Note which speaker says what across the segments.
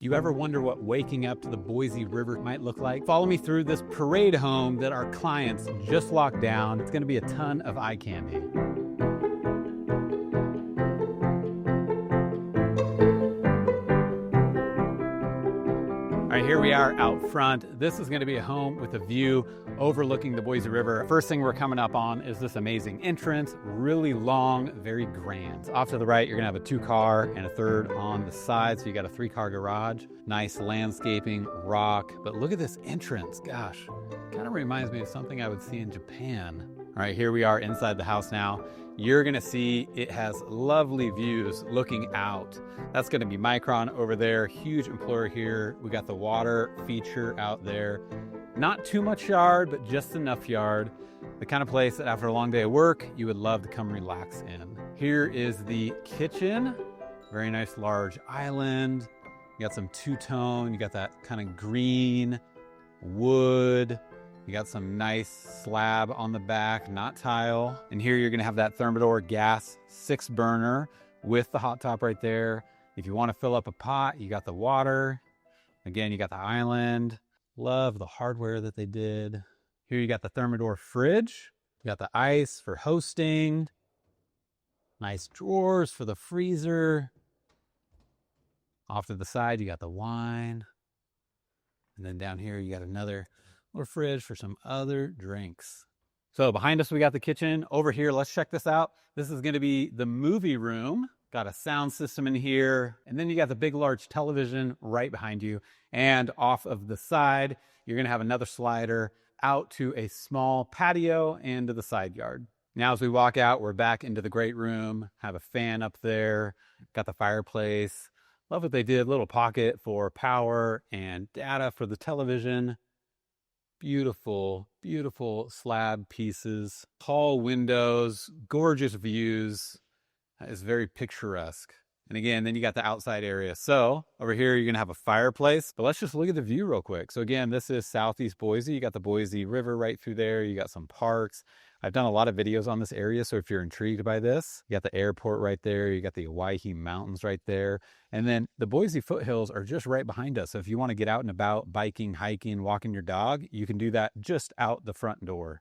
Speaker 1: You ever wonder what waking up to the Boise River might look like? Follow me through this parade home that our clients just locked down. It's going to be a ton of eye candy. All right, here we are out front. This is going to be a home with a view overlooking the Boise River. First thing we're coming up on is this amazing entrance, really long, very grand. Off to the right, you're going to have a 2-car and a third on the side, so you got a 3-car garage. Nice landscaping, rock, but look at this entrance. Gosh, kind of reminds me of something I would see in Japan. All right, here we are inside the house now. You're gonna see it has lovely views looking out. That's gonna be Micron over there, huge employer here. We got the water feature out there. Not too much yard, but just enough yard. The kind of place that after a long day of work, you would love to come relax in. Here is the kitchen. Very nice large island. You got some two-tone, you got that kind of green wood. You got some nice slab on the back, not tile. And here you're gonna have that Thermador gas 6-burner with the hot top right there. If you wanna fill up a pot, you got the water. Again, you got the island. Love the hardware that they did. Here you got the Thermador fridge. You got the ice for hosting. Nice drawers for the freezer. Off to the side, you got the wine. And then down here, you got another little fridge for some other drinks. So behind us, we got the kitchen. Over here, let's check this out. This is gonna be the movie room. Got a sound system in here. And then you got the big, large television right behind you. And off of the side, you're gonna have another slider out to a small patio and to the side yard. Now, as we walk out, we're back into the great room, have a fan up there, got the fireplace. Love what they did, little pocket for power and data for the television. Beautiful, beautiful slab pieces, tall windows, gorgeous views. That is very picturesque. And again, then you got the outside area. So over here, you're gonna have a fireplace, but let's just look at the view real quick. So again, this is Southeast Boise. You got the Boise River right through there. You got some parks. I've done a lot of videos on this area, so if you're intrigued by this, you got the airport right there, you got the Owyhee Mountains right there, and then the Boise foothills are just right behind us. So if you want to get out and about, biking, hiking, walking your dog, you can do that just out the front door.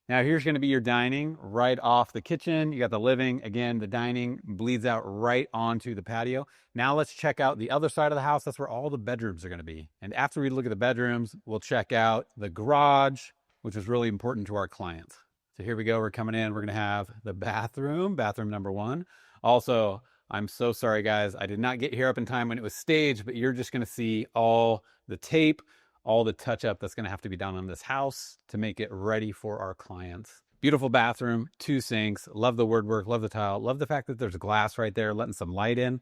Speaker 1: Now here's going to be your dining right off the kitchen. You got the living. Again, the dining bleeds out right onto the patio. Now let's check out the other side of the house. That's where all the bedrooms are going to be. And after we look at the bedrooms, we'll check out the garage, which is really important to our clients. So here we go, we're coming in, we're gonna have the bathroom number 1. Also, I'm so sorry guys, I did not get here up in time when it was staged, but you're just gonna see all the tape, all the touch up that's gonna have to be done on this house to make it ready for our clients. Beautiful bathroom, 2 sinks, love the woodwork, love the tile, love the fact that there's glass right there, letting some light in.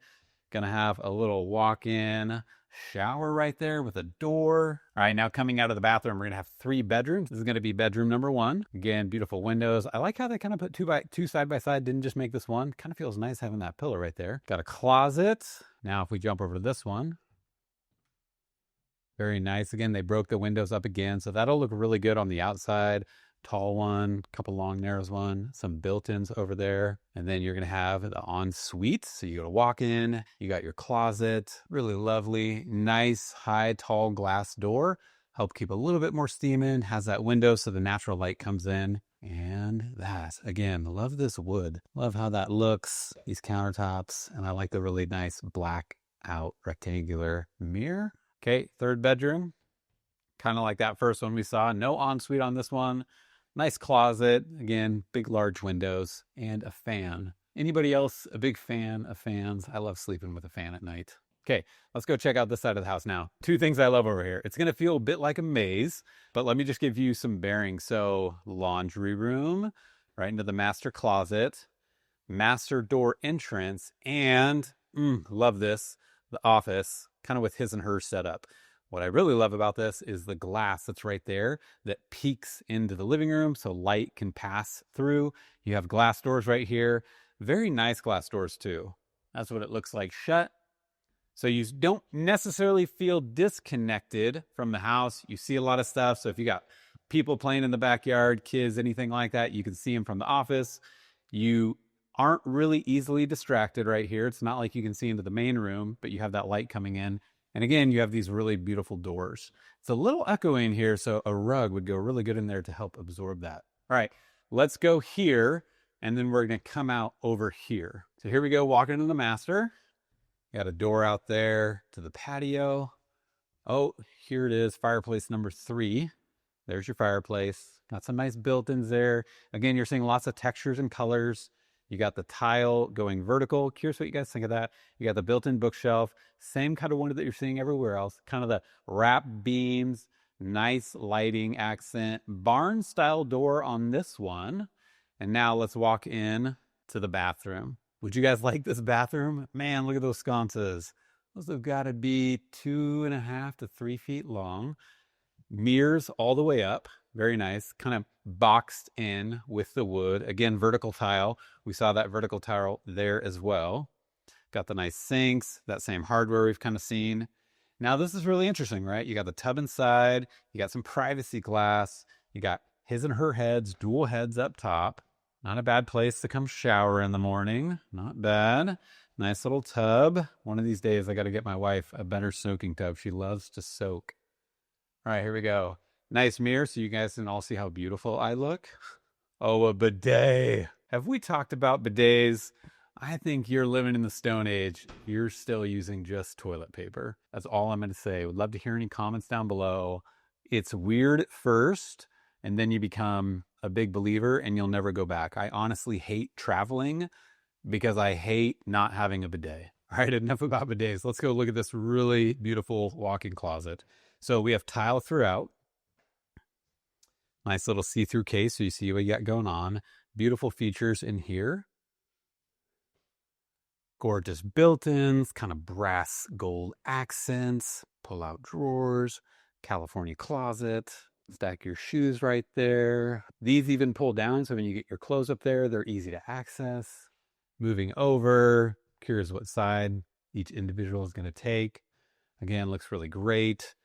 Speaker 1: Gonna have a little walk-in shower right there with a door. All right, now coming out of the bathroom, we're gonna have 3 bedrooms. This is gonna be bedroom number 1. Again, beautiful windows. I like how they kind of put 2 side by side, didn't just make this one. Kind of feels nice having that pillow right there. Got a closet. Now, if we jump over to this one, very nice. Again, they broke the windows up again, so that'll look really good on the outside. Tall one, couple long narrows one, some built-ins over there. And then you're gonna have the ensuite. So you go to walk in, you got your closet, really lovely, nice, high, tall glass door. Help keep a little bit more steam in, has that window so the natural light comes in. And that, again, love this wood. Love how that looks, these countertops. And I like the really nice black out rectangular mirror. Okay, 3rd bedroom. Kind of like that first one we saw. No ensuite on this one. Nice closet, again, big, large windows, and a fan. Anybody else a big fan of fans? I love sleeping with a fan at night. Okay, let's go check out this side of the house now. 2 things I love over here. It's gonna feel a bit like a maze, but let me just give you some bearings. So laundry room, right into the master closet, master door entrance, and love this, the office, kind of with his and her setup. What I really love about this is the glass that's right there that peeks into the living room so light can pass through. You have glass doors right here. Very nice glass doors too. That's what it looks like shut. So you don't necessarily feel disconnected from the house. You see a lot of stuff. So if you got people playing in the backyard, kids, anything like that, you can see them from the office. You aren't really easily distracted right here. It's not like you can see into the main room, but you have that light coming in. And again, you have these really beautiful doors. It's a little echoey in here, so a rug would go really good in there to help absorb that. All right, let's go here, and then we're gonna come out over here. So here we go, walking into the master. Got a door out there to the patio. Oh, here it is, fireplace number 3. There's your fireplace. Got some nice built-ins there. Again, you're seeing lots of textures and colors. You got the tile going vertical. Curious what you guys think of that. You got the built-in bookshelf. Same kind of window that you're seeing everywhere else. Kind of the wrap beams, nice lighting accent. Barn-style door on this one. And now let's walk in to the bathroom. Would you guys like this bathroom? Man, look at those sconces. Those have got to be 2.5 to 3 feet long. Mirrors all the way up. Very nice. Kind of boxed in with the wood. Again, vertical tile. We saw that vertical tile there as well. Got the nice sinks, that same hardware we've kind of seen. Now this is really interesting, right? You got the tub inside. You got some privacy glass. You got his and her heads, dual heads up top. Not a bad place to come shower in the morning. Not bad. Nice little tub. One of these days I got to get my wife a better soaking tub. She loves to soak. All right, here we go. Nice mirror so you guys can all see how beautiful I look. Oh, a bidet. Have we talked about bidets? I think you're living in the Stone Age. You're still using just toilet paper. That's all I'm going to say. Would love to hear any comments down below. It's weird at first, and then you become a big believer and you'll never go back. I honestly hate traveling because I hate not having a bidet. All right, enough about bidets. Let's go look at this really beautiful walk-in closet. So we have tile throughout. Nice little see-through case so you see what you got going on. Beautiful features in here. Gorgeous built-ins, kind of brass gold accents, pull-out drawers, California closet. Stack your shoes right there. These even pull down, so when you get your clothes up there, they're easy to access. Moving over, curious what side each individual is going to take. Again, looks really great.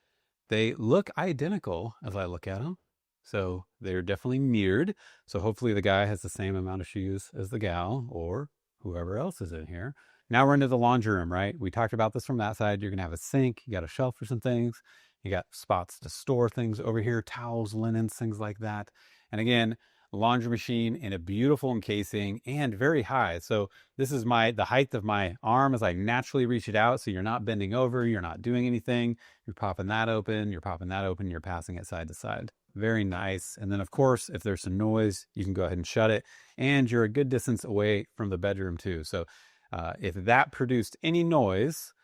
Speaker 1: They look identical as I look at them. So they're definitely mirrored. So hopefully the guy has the same amount of shoes as the gal or whoever else is in here. Now we're into the laundry room, right? We talked about this from that side. You're going to have a sink. You got a shelf for some things. You got spots to store things over here, towels, linens, things like that. And again, laundry machine in a beautiful encasing and very high. So this is the height of my arm as I naturally reach it out. So you're not bending over, you're not doing anything. You're popping that open, you're popping that open, you're passing it side to side. Very nice. And then of course, if there's some noise, you can go ahead and shut it. And you're a good distance away from the bedroom too. So if that produced any noise,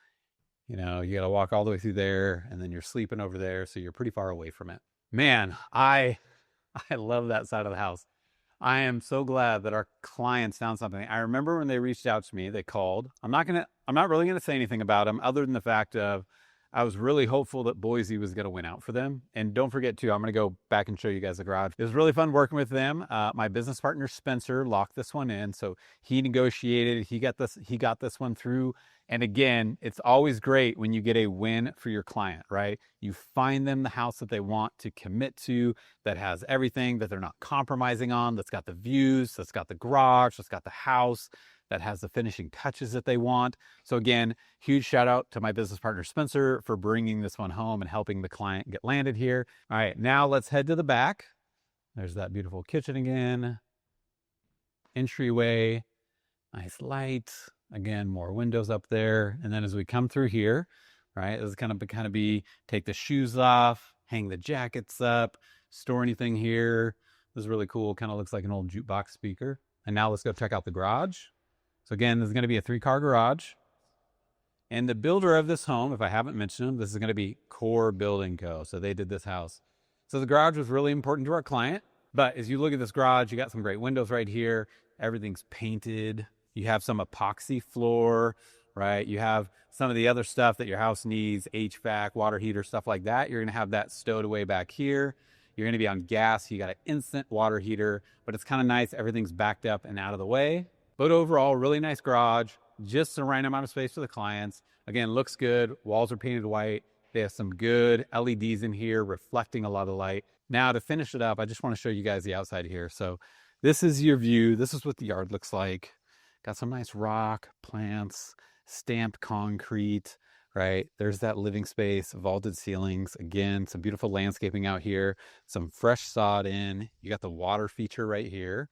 Speaker 1: you got to walk all the way through there and then you're sleeping over there. So you're pretty far away from it. Man, I love that side of the house. I am so glad that our clients found something. I remember when they reached out to me, they called. I'm not really going to say anything about them other than the fact of I was really hopeful that Boise was going to win out for them. And don't forget too, I'm going to go back and show you guys the garage. It was really fun working with them. My business partner, Spencer, locked this one in. So he negotiated, he got this one through. And again, it's always great when you get a win for your client, right? You find them the house that they want to commit to, that has everything that they're not compromising on, that's got the views, that's got the garage, that's got the house, that has the finishing touches that they want. So again, huge shout out to my business partner, Spencer, for bringing this one home and helping the client get landed here. All right, now let's head to the back. There's that beautiful kitchen again. Entryway, nice light. Again, more windows up there. And then as we come through here, right, this is kind of be, take the shoes off, hang the jackets up, store anything here. This is really cool. Kind of looks like an old jukebox speaker. And now let's go check out the garage. So again, this is going to be a 3-car garage. And the builder of this home, if I haven't mentioned them, this is going to be Core Building Co. So they did this house. So the garage was really important to our client. But as you look at this garage, you got some great windows right here. Everything's painted. You have some epoxy floor, right? You have some of the other stuff that your house needs, HVAC, water heater, stuff like that. You're going to have that stowed away back here. You're going to be on gas. You got an instant water heater, but it's kind of nice. Everything's backed up and out of the way. But overall, really nice garage, just the right amount of space for the clients. Again, looks good. Walls are painted white. They have some good LEDs in here reflecting a lot of light. Now to finish it up, I just want to show you guys the outside here. So this is your view. This is what the yard looks like. Got some nice rock, plants, stamped concrete, right? There's that living space, vaulted ceilings. Again, some beautiful landscaping out here, some fresh sod in. You got the water feature right here.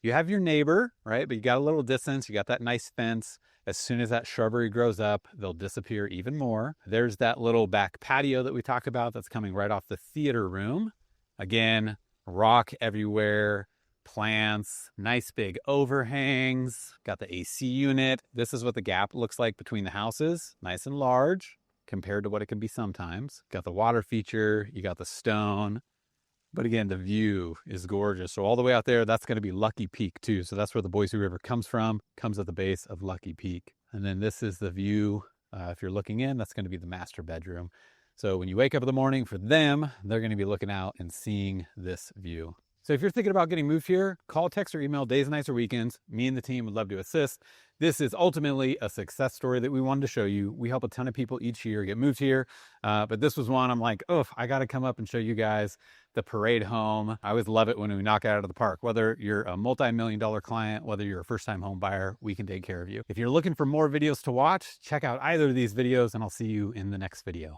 Speaker 1: You have your neighbor, right? But you got a little distance. You got that nice fence. As soon as that shrubbery grows up, they'll disappear even more. There's that little back patio that we talked about that's coming right off the theater room. Again, rock everywhere, plants, nice big overhangs, got the AC unit. This is what the gap looks like between the houses, nice and large compared to what it can be sometimes. Got the water feature, you got the stone. But again, the view is gorgeous. So all the way out there, that's going to be Lucky Peak too. So that's where the Boise River comes from, comes at the base of Lucky Peak. And then this is the view. If you're looking in, that's going to be the master bedroom. So when you wake up in the morning for them, they're going to be looking out and seeing this view. So if you're thinking about getting moved here, call, text, or email days, nights, or weekends. Me and the team would love to assist. This is ultimately a success story that we wanted to show you. We help a ton of people each year get moved here. But this was one I'm like, oh, I got to come up and show you guys the parade home. I always love it when we knock it out of the park. Whether you're a multi-million-dollar client, whether you're a first-time home buyer, we can take care of you. If you're looking for more videos to watch, check out either of these videos, and I'll see you in the next video.